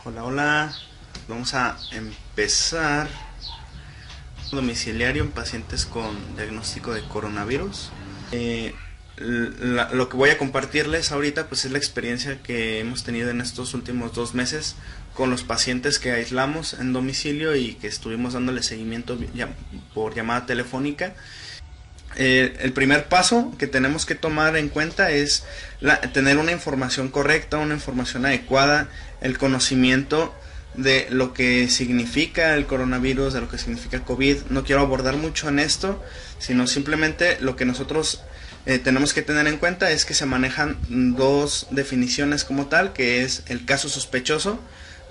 Hola, hola. Vamos a empezar domiciliario en pacientes con diagnóstico de coronavirus. Lo que voy a compartirles ahorita pues es la experiencia que hemos tenido en estos últimos 2 meses con los pacientes que aislamos en domicilio y que estuvimos dándole seguimiento por llamada telefónica. El primer paso que tenemos que tomar en cuenta es tener una información correcta, una información adecuada, el conocimiento de lo que significa el coronavirus, de lo que significa COVID. No quiero abordar mucho en esto, sino simplemente lo que nosotros tenemos que tener en cuenta es que se manejan dos definiciones como tal, que es el caso sospechoso.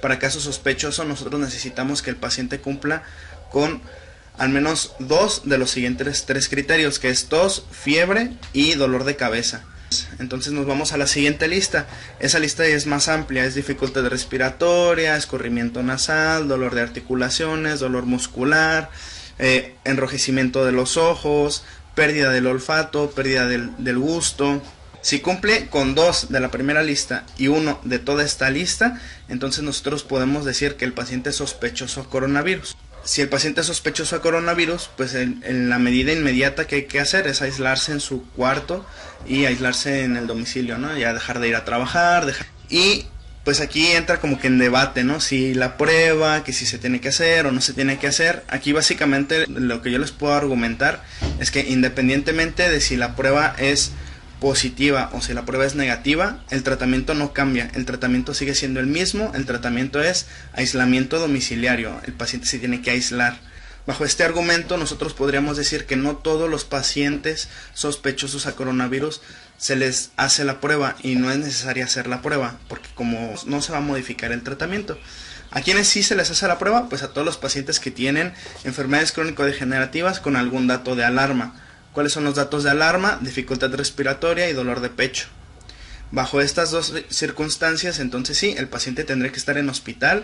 Para caso sospechoso nosotros necesitamos que el paciente cumpla con al menos dos de los siguientes tres criterios, que es tos, fiebre y dolor de cabeza. Entonces nos vamos a la siguiente lista. Esa lista es más amplia, es dificultad respiratoria, escurrimiento nasal, dolor de articulaciones, dolor muscular, enrojecimiento de los ojos, pérdida del olfato, pérdida del gusto. Si cumple con dos de la primera lista y uno de toda esta lista, entonces nosotros podemos decir que el paciente es sospechoso a coronavirus. Si el paciente es sospechoso a coronavirus, pues en la medida inmediata que hay que hacer es aislarse en su cuarto y aislarse en el domicilio, ¿no? Ya dejar de ir a trabajar, y pues aquí entra como que en debate, ¿no? Si la prueba, que si se tiene que hacer o no se tiene que hacer. Aquí básicamente lo que yo les puedo argumentar es que independientemente de si la prueba es positiva o si la prueba es negativa, el tratamiento no cambia, el tratamiento sigue siendo el mismo. El tratamiento es aislamiento domiciliario, el paciente se tiene que aislar. Bajo este argumento nosotros podríamos decir que no todos los pacientes sospechosos a coronavirus se les hace la prueba y no es necesaria hacer la prueba, porque como no se va a modificar el tratamiento. ¿A quienes sí se les hace la prueba? Pues a todos los pacientes que tienen enfermedades crónico-degenerativas con algún dato de alarma. ¿Cuáles son los datos de alarma? Dificultad respiratoria y dolor de pecho. Bajo estas dos circunstancias, entonces sí, el paciente tendrá que estar en hospital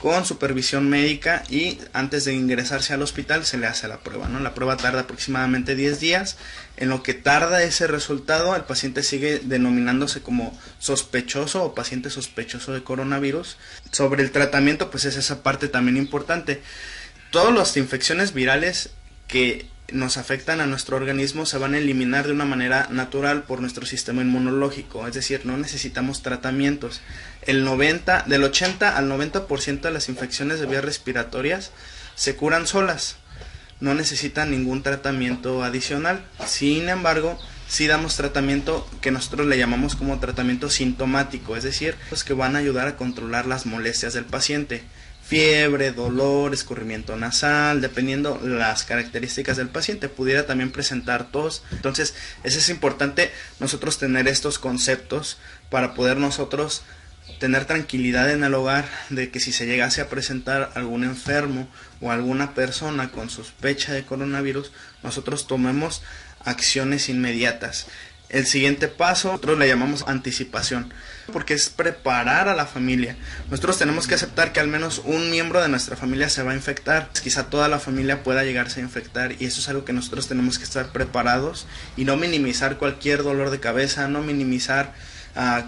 con supervisión médica y antes de ingresarse al hospital se le hace la prueba, ¿no? La prueba tarda aproximadamente 10 días. En lo que tarda ese resultado, el paciente sigue denominándose como sospechoso o paciente sospechoso de coronavirus. Sobre el tratamiento, pues es esa parte también importante. Todas las infecciones virales que nos afectan a nuestro organismo se van a eliminar de una manera natural por nuestro sistema inmunológico, es decir, no necesitamos tratamientos. Del 80 al 90% de las infecciones de vías respiratorias se curan solas, no necesitan ningún tratamiento adicional. Sin embargo, sí damos tratamiento que nosotros le llamamos como tratamiento sintomático, es decir, los que van a ayudar a controlar las molestias del paciente. Fiebre, dolor, escurrimiento nasal, dependiendo las características del paciente, pudiera también presentar tos. Entonces, es importante nosotros tener estos conceptos para poder nosotros tener tranquilidad en el hogar de que si se llegase a presentar algún enfermo o alguna persona con sospecha de coronavirus, nosotros tomemos acciones inmediatas. El siguiente paso, nosotros le llamamos anticipación, porque es preparar a la familia. Nosotros tenemos que aceptar que al menos un miembro de nuestra familia se va a infectar. Quizá toda la familia pueda llegarse a infectar y eso es algo que nosotros tenemos que estar preparados y no minimizar cualquier dolor de cabeza, no minimizar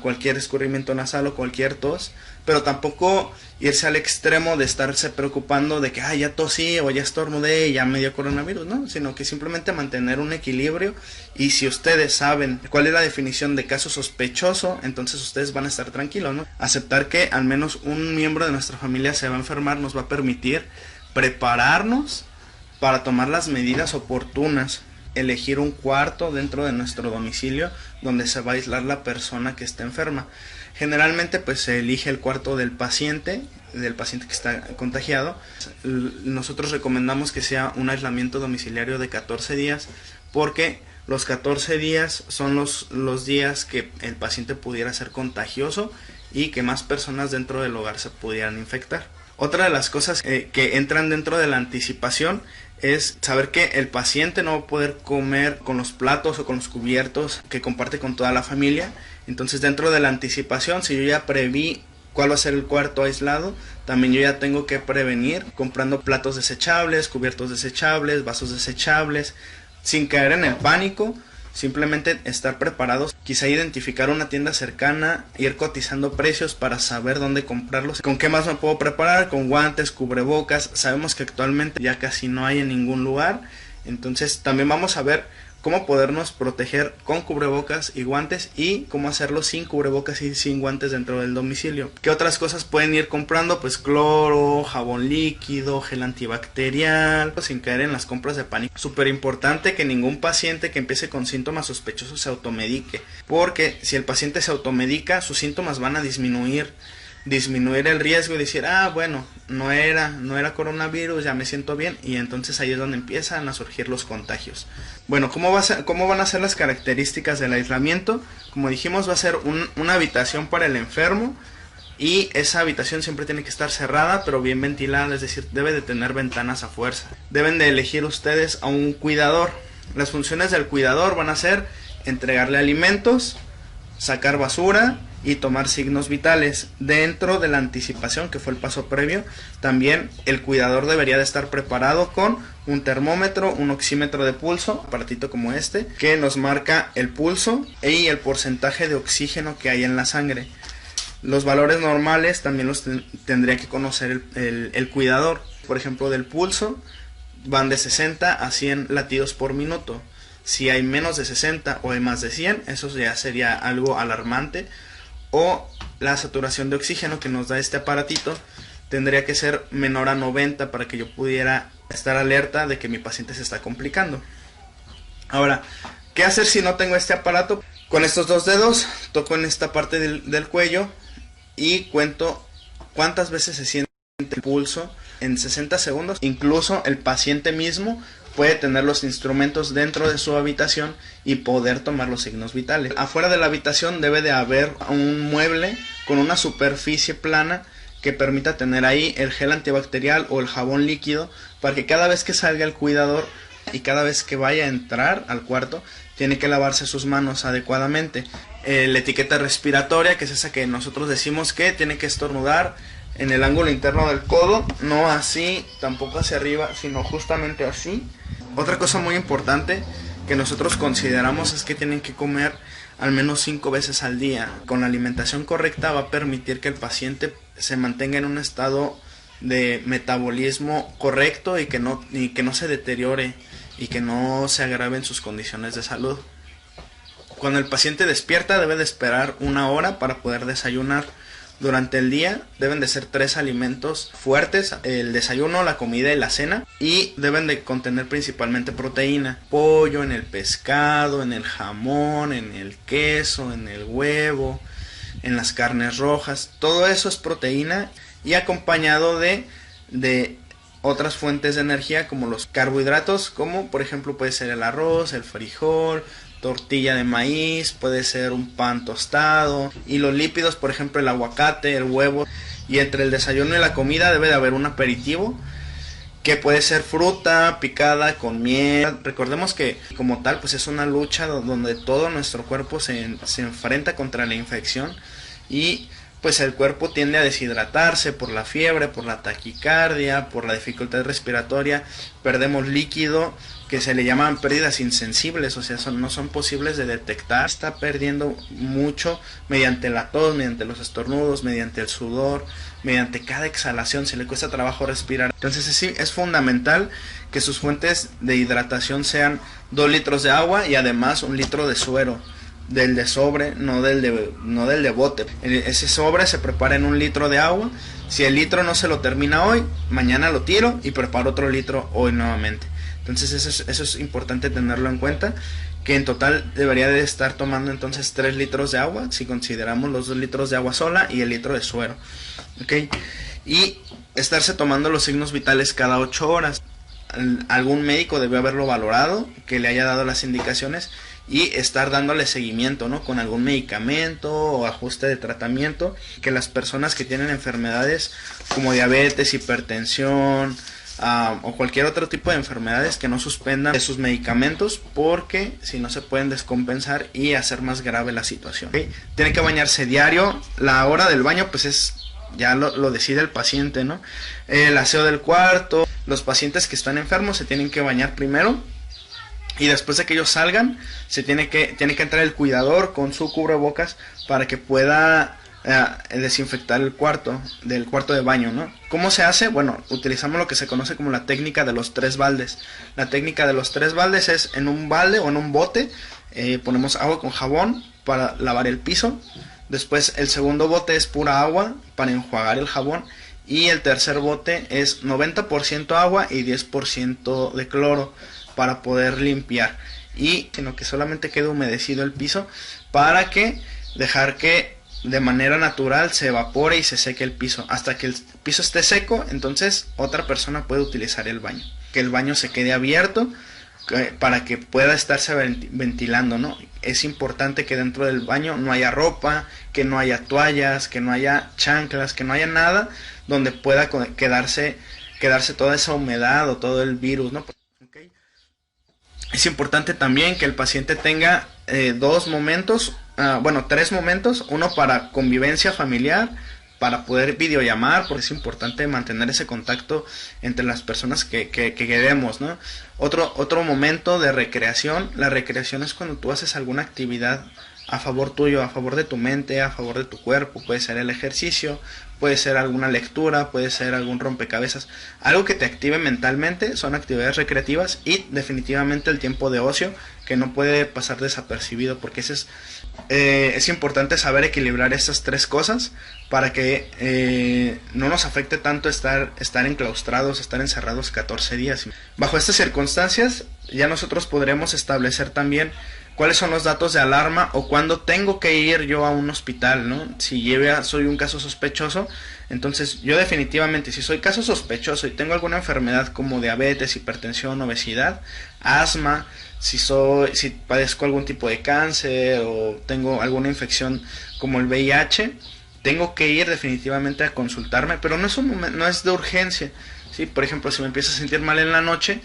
cualquier escurrimiento nasal o cualquier tos, pero tampoco irse al extremo de estarse preocupando de que ya tosí o ya estornudé y ya me dio coronavirus, ¿no? Sino que simplemente mantener un equilibrio. Y si ustedes saben cuál es la definición de caso sospechoso, entonces ustedes van a estar tranquilos, ¿no? Aceptar que al menos un miembro de nuestra familia se va a enfermar nos va a permitir prepararnos para tomar las medidas oportunas. Elegir un cuarto dentro de nuestro domicilio donde se va a aislar la persona que está enferma. Generalmente pues se elige el cuarto del paciente que está contagiado. Nosotros recomendamos que sea un aislamiento domiciliario de 14 días porque los 14 días son los días que el paciente pudiera ser contagioso y que más personas dentro del hogar se pudieran infectar. Otra de las cosas que entran dentro de la anticipación es saber que el paciente no va a poder comer con los platos o con los cubiertos que comparte con toda la familia. Entonces dentro de la anticipación, si yo ya preví cuál va a ser el cuarto aislado, también yo ya tengo que prevenir comprando platos desechables, cubiertos desechables, vasos desechables, sin caer en el pánico, simplemente estar preparados, quizá identificar una tienda cercana, ir cotizando precios para saber dónde comprarlos. ¿Con qué más me puedo preparar? Con guantes, cubrebocas. Sabemos que actualmente ya casi no hay en ningún lugar, entonces también vamos a ver cómo podernos proteger con cubrebocas y guantes, y cómo hacerlo sin cubrebocas y sin guantes dentro del domicilio. ¿Qué otras cosas pueden ir comprando? Pues cloro, jabón líquido, gel antibacterial, sin caer en las compras de pánico. Súper importante que ningún paciente que empiece con síntomas sospechosos se automedique, porque si el paciente se automedica, sus síntomas van a disminuir el riesgo y decir, bueno, no era coronavirus, ya me siento bien, y entonces ahí es donde empiezan a surgir los contagios. Bueno, ¿cómo van a ser las características del aislamiento? Como dijimos, va a ser una habitación para el enfermo, y esa habitación siempre tiene que estar cerrada pero bien ventilada, es decir, debe de tener ventanas a fuerza. Deben de elegir ustedes a un cuidador. Las funciones del cuidador van a ser entregarle alimentos, sacar basura y tomar signos vitales. Dentro de la anticipación, que fue el paso previo, también el cuidador debería de estar preparado con un termómetro, un oxímetro de pulso, un aparatito como este, que nos marca el pulso y el porcentaje de oxígeno que hay en la sangre. Los valores normales también los tendría que conocer el cuidador. Por ejemplo, del pulso van de 60 a 100 latidos por minuto. Si hay menos de 60 o hay más de 100, eso ya sería algo alarmante. O la saturación de oxígeno que nos da este aparatito tendría que ser menor a 90 para que yo pudiera estar alerta de que mi paciente se está complicando. Ahora, ¿qué hacer si no tengo este aparato? Con estos dos dedos toco en esta parte del cuello y cuento cuántas veces se siente el pulso en 60 segundos. Incluso el paciente mismo puede tener los instrumentos dentro de su habitación y poder tomar los signos vitales. Afuera de la habitación debe de haber un mueble con una superficie plana que permita tener ahí el gel antibacterial o el jabón líquido, para que cada vez que salga el cuidador y cada vez que vaya a entrar al cuarto tiene que lavarse sus manos adecuadamente. La etiqueta respiratoria, que es esa que nosotros decimos que tiene que estornudar en el ángulo interno del codo, no así, tampoco hacia arriba, sino justamente así. Otra cosa muy importante que nosotros consideramos es que tienen que comer al menos 5 veces al día. Con la alimentación correcta va a permitir que el paciente se mantenga en un estado de metabolismo correcto y que no se deteriore y que no se agraven sus condiciones de salud. Cuando el paciente despierta debe de esperar 1 hora para poder desayunar. Durante el día deben de ser 3 alimentos fuertes: el desayuno, la comida y la cena, y deben de contener principalmente proteína: pollo, en el pescado, en el jamón, en el queso, en el huevo, en las carnes rojas. Todo eso es proteína, y acompañado de otras fuentes de energía como los carbohidratos, como por ejemplo puede ser el arroz, el frijol, tortilla de maíz, puede ser un pan tostado, y los lípidos, por ejemplo el aguacate, el huevo. Y entre el desayuno y la comida debe de haber un aperitivo, que puede ser fruta picada con miel. Recordemos que como tal pues es una lucha donde todo nuestro cuerpo se enfrenta contra la infección, y pues el cuerpo tiende a deshidratarse por la fiebre, por la taquicardia, por la dificultad respiratoria. Perdemos líquido, que se le llaman pérdidas insensibles, o sea, no son posibles de detectar. Está perdiendo mucho mediante la tos, mediante los estornudos, mediante el sudor, mediante cada exhalación, se le cuesta trabajo respirar. Entonces sí, es fundamental que sus fuentes de hidratación sean 2 litros de agua y además 1 litro de suero, del de sobre, no del de bote. Ese sobre se prepara en 1 litro de agua. Si el litro no se lo termina hoy, mañana lo tiro y preparo otro litro hoy nuevamente. Entonces eso es importante tenerlo en cuenta, que en total debería de estar tomando entonces 3 litros de agua, si consideramos los 2 litros de agua sola y el litro de suero, ¿okay? Y estarse tomando los signos vitales cada 8 horas. Algún médico debe haberlo valorado, que le haya dado las indicaciones, y estar dándole seguimiento, ¿no?, con algún medicamento o ajuste de tratamiento. Que las personas que tienen enfermedades como diabetes, hipertensión, o cualquier otro tipo de enfermedades, que no suspendan sus medicamentos, porque si no se pueden descompensar y hacer más grave la situación, ¿okay? Tiene que bañarse diario. La hora del baño pues ya lo decide el paciente, ¿no? El aseo del cuarto. Los pacientes que están enfermos se tienen que bañar primero Y después de que ellos salgan, tiene que entrar el cuidador con su cubrebocas para que pueda desinfectar el cuarto de baño, ¿no? ¿Cómo se hace? Bueno, utilizamos lo que se conoce como la técnica de los 3 baldes. La técnica de los 3 baldes es en un balde o en un bote, ponemos agua con jabón para lavar el piso. Después el segundo bote es pura agua para enjuagar el jabón. Y el tercer bote es 90% agua y 10% de cloro para poder limpiar, y sino que solamente quede humedecido el piso para que dejar que de manera natural se evapore y se seque el piso. Hasta que el piso esté seco, entonces otra persona puede utilizar el baño, que el baño se quede abierto para que pueda estarse ventilando, ¿no? Es importante que dentro del baño no haya ropa, que no haya toallas, que no haya chanclas, que no haya nada donde pueda quedarse toda esa humedad o todo el virus, ¿no? Okay. Es importante también que el paciente tenga 3 momentos, uno para convivencia familiar, para poder videollamar, porque es importante mantener ese contacto entre las personas que queremos, ¿no? Otro momento de recreación. La recreación es cuando tú haces alguna actividad a favor tuyo, a favor de tu mente, a favor de tu cuerpo. Puede ser el ejercicio, puede ser alguna lectura, puede ser algún rompecabezas, algo que te active mentalmente. Son actividades recreativas. Y definitivamente el tiempo de ocio, que no puede pasar desapercibido, porque es importante saber equilibrar estas 3 cosas para que no nos afecte tanto estar enclaustrados, estar encerrados 14 días. Bajo estas circunstancias ya nosotros podremos establecer también cuáles son los datos de alarma o cuándo tengo que ir yo a un hospital, ¿no? Si soy un caso sospechoso, entonces yo definitivamente, si soy caso sospechoso y tengo alguna enfermedad como diabetes, hipertensión, obesidad, asma, si padezco algún tipo de cáncer o tengo alguna infección como el VIH, tengo que ir definitivamente a consultarme, pero no es de urgencia, ¿sí? Por ejemplo, si me empiezo a sentir mal en la noche,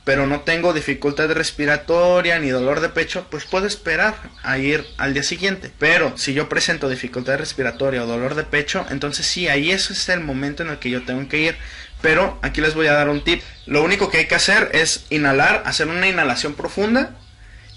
pero no tengo dificultad respiratoria ni dolor de pecho, pues puedo esperar a ir al día siguiente. Pero si yo presento dificultad respiratoria o dolor de pecho, entonces sí, ahí ese es el momento en el que yo tengo que ir. Pero aquí les voy a dar un tip. Lo único que hay que hacer es inhalar, hacer una inhalación profunda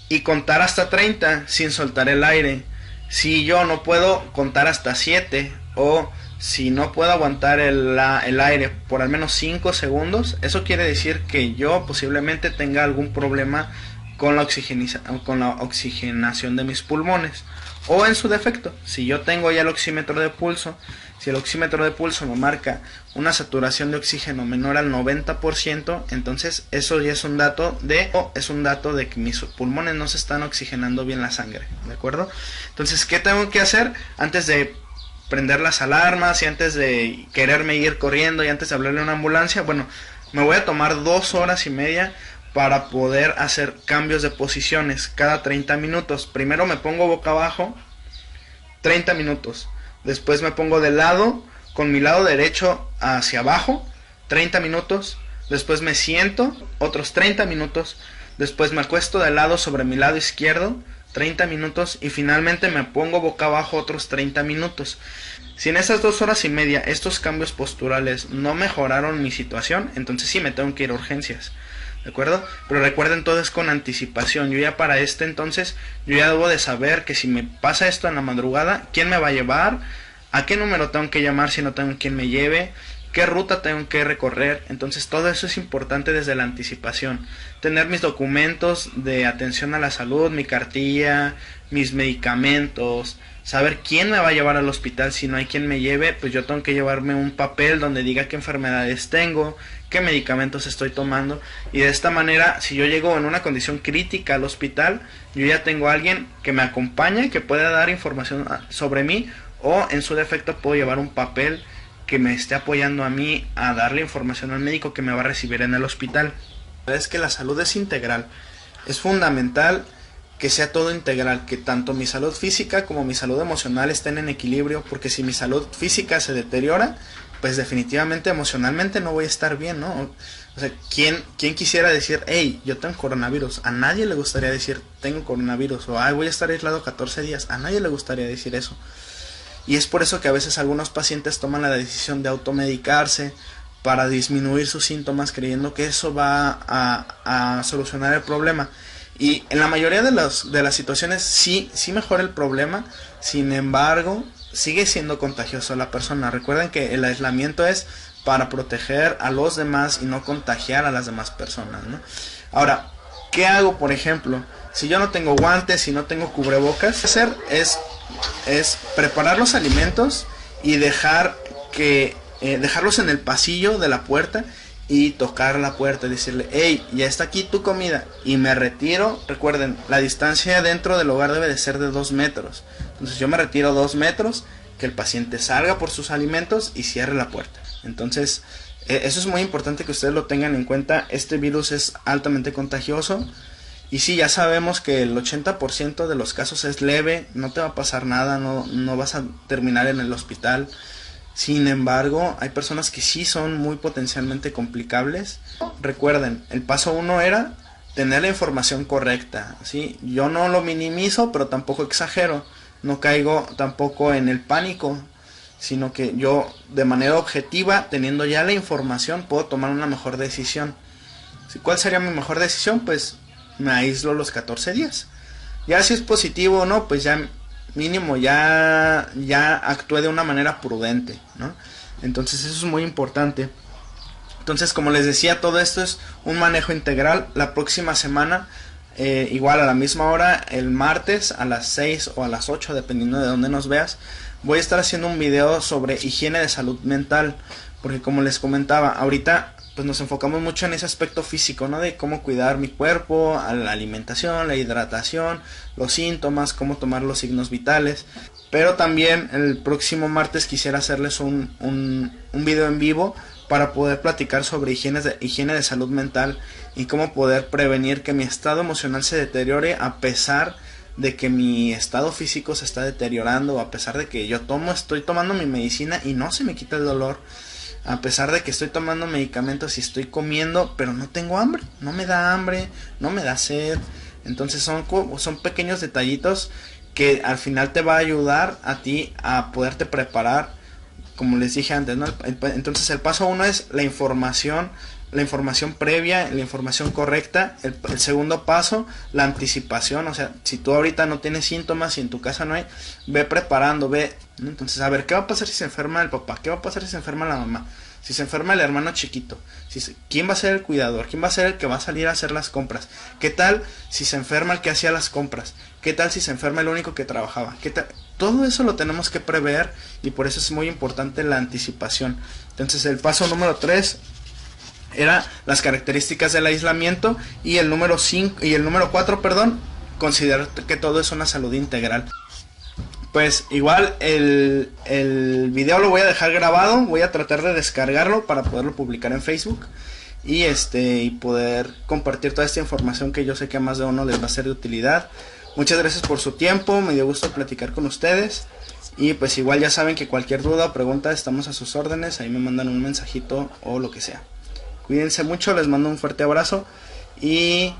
y contar hasta 30 sin soltar el aire. Si yo no puedo contar hasta 7 o si no puedo aguantar el aire por al menos 5 segundos, eso quiere decir que yo posiblemente tenga algún problema con la oxigenación de mis pulmones. O en su defecto, si yo tengo ya el oxímetro de pulso, si el oxímetro de pulso me marca una saturación de oxígeno menor al 90%, entonces eso ya es un dato de que mis pulmones no se están oxigenando bien la sangre, ¿de acuerdo? Entonces, ¿qué tengo que hacer antes de prender las alarmas y antes de quererme ir corriendo y antes de hablarle a una ambulancia? Bueno, me voy a tomar 2 horas y media para poder hacer cambios de posiciones cada 30 minutos. Primero me pongo boca abajo 30 minutos. Después me pongo de lado, con mi lado derecho hacia abajo, 30 minutos. Después me siento, otros 30 minutos. Después me acuesto de lado sobre mi lado izquierdo, 30 minutos. Y finalmente me pongo boca abajo otros 30 minutos. Si en esas 2 horas y media estos cambios posturales no mejoraron mi situación, entonces sí me tengo que ir a urgencias, ¿de acuerdo? Pero recuerden, todo es con anticipación. Yo ya para entonces, yo ya debo de saber que si me pasa esto en la madrugada, ¿quién me va a llevar? ¿A qué número tengo que llamar si no tengo quien me lleve? ¿Qué ruta tengo que recorrer? Entonces todo eso es importante desde la anticipación. Tener mis documentos de atención a la salud, mi cartilla, mis medicamentos, saber quién me va a llevar al hospital. Si no hay quien me lleve, pues yo tengo que llevarme un papel donde diga qué enfermedades tengo, qué medicamentos estoy tomando, y de esta manera, si yo llego en una condición crítica al hospital, yo ya tengo a alguien que me acompañe, que pueda dar información sobre mí, o en su defecto puedo llevar un papel que me esté apoyando a mí a darle información al médico que me va a recibir en el hospital. Es que la salud es integral, es fundamental que sea todo integral, que tanto mi salud física como mi salud emocional estén en equilibrio, porque si mi salud física se deteriora, pues definitivamente emocionalmente no voy a estar bien, ¿no? O sea, ¿quién quisiera decir, hey, yo tengo coronavirus? A nadie le gustaría decir, tengo coronavirus, o ay, voy a estar aislado 14 días, a nadie le gustaría decir eso. Y es por eso que a veces algunos pacientes toman la decisión de automedicarse para disminuir sus síntomas, creyendo que eso va a solucionar el problema. Y en la mayoría de las situaciones sí mejora el problema, sin embargo, sigue siendo contagioso la persona. Recuerden que el aislamiento es para proteger a los demás y no contagiar a las demás personas, ¿no? Ahora, ¿qué hago, por ejemplo? Si yo no tengo guantes, si no tengo cubrebocas, lo que hacer es preparar los alimentos y dejarlos en el pasillo de la puerta y tocar la puerta y decirle, hey, ya está aquí tu comida, y me retiro. Recuerden, la distancia dentro del hogar debe de ser de 2 metros. Entonces yo me retiro 2 metros, que el paciente salga por sus alimentos y cierre la puerta. Entonces eso es muy importante que ustedes lo tengan en cuenta. Este virus es altamente contagioso. Y sí, ya sabemos que el 80% de los casos es leve, no te va a pasar nada, no vas a terminar en el hospital. Sin embargo, hay personas que sí son muy potencialmente complicables. Recuerden, el paso 1 era tener la información correcta, ¿sí? Yo no lo minimizo, pero tampoco exagero. No caigo tampoco en el pánico, sino que yo, de manera objetiva, teniendo ya la información, puedo tomar una mejor decisión. ¿Cuál sería mi mejor decisión? Pues me aíslo los 14 días. Ya si es positivo o no, pues ya mínimo ya actué de una manera prudente, ¿no? Entonces eso es muy importante. Entonces, como les decía, todo esto es un manejo integral. La próxima semana, igual a la misma hora, el martes a las 6 o a las 8, dependiendo de dónde nos veas, voy a estar haciendo un video sobre higiene de salud mental, porque como les comentaba, ahorita pues nos enfocamos mucho en ese aspecto físico, ¿no? De cómo cuidar mi cuerpo, a la alimentación, la hidratación, los síntomas, cómo tomar los signos vitales. Pero también el próximo martes quisiera hacerles un video en vivo para poder platicar sobre higiene de salud mental y cómo poder prevenir que mi estado emocional se deteriore a pesar de que mi estado físico se está deteriorando, a pesar de que estoy tomando mi medicina y no se me quita el dolor, a pesar de que estoy tomando medicamentos y estoy comiendo, pero no tengo hambre, no me da hambre, no me da sed. Entonces son pequeños detallitos que al final te va a ayudar a ti a poderte preparar, como les dije antes, ¿no? Entonces el paso 1 es la información previa, la información correcta. El segundo paso, la anticipación. O sea, si tú ahorita no tienes síntomas y en tu casa no hay, ve preparando, ¿no? Entonces, a ver, ¿qué va a pasar si se enferma el papá? ¿Qué va a pasar si se enferma la mamá? Si se enferma el hermano chiquito, ¿quién va a ser el cuidador? ¿Quién va a ser el que va a salir a hacer las compras? ¿Qué tal si se enferma el que hacía las compras? ¿Qué tal si se enferma el único que trabajaba? ¿Qué tal? Todo eso lo tenemos que prever y por eso es muy importante la anticipación. Entonces el paso número 3 era las características del aislamiento, y el número 4, considerar que todo es una salud integral. Pues igual el video lo voy a dejar grabado, voy a tratar de descargarlo para poderlo publicar en Facebook y poder compartir toda esta información que yo sé que a más de uno les va a ser de utilidad. Muchas gracias por su tiempo, me dio gusto platicar con ustedes, y pues igual ya saben que cualquier duda o pregunta estamos a sus órdenes, ahí me mandan un mensajito o lo que sea. Cuídense mucho, les mando un fuerte abrazo y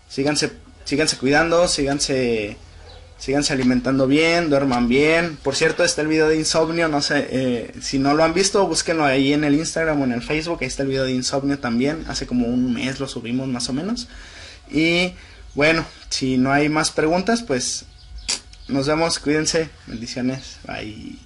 síganse cuidando, síganse alimentando bien, duerman bien. Por cierto, está el video de insomnio, no sé, si no lo han visto, búsquenlo ahí en el Instagram o en el Facebook, ahí está el video de insomnio también, hace como un mes lo subimos más o menos. Y bueno, si no hay más preguntas, pues nos vemos, cuídense, bendiciones, bye.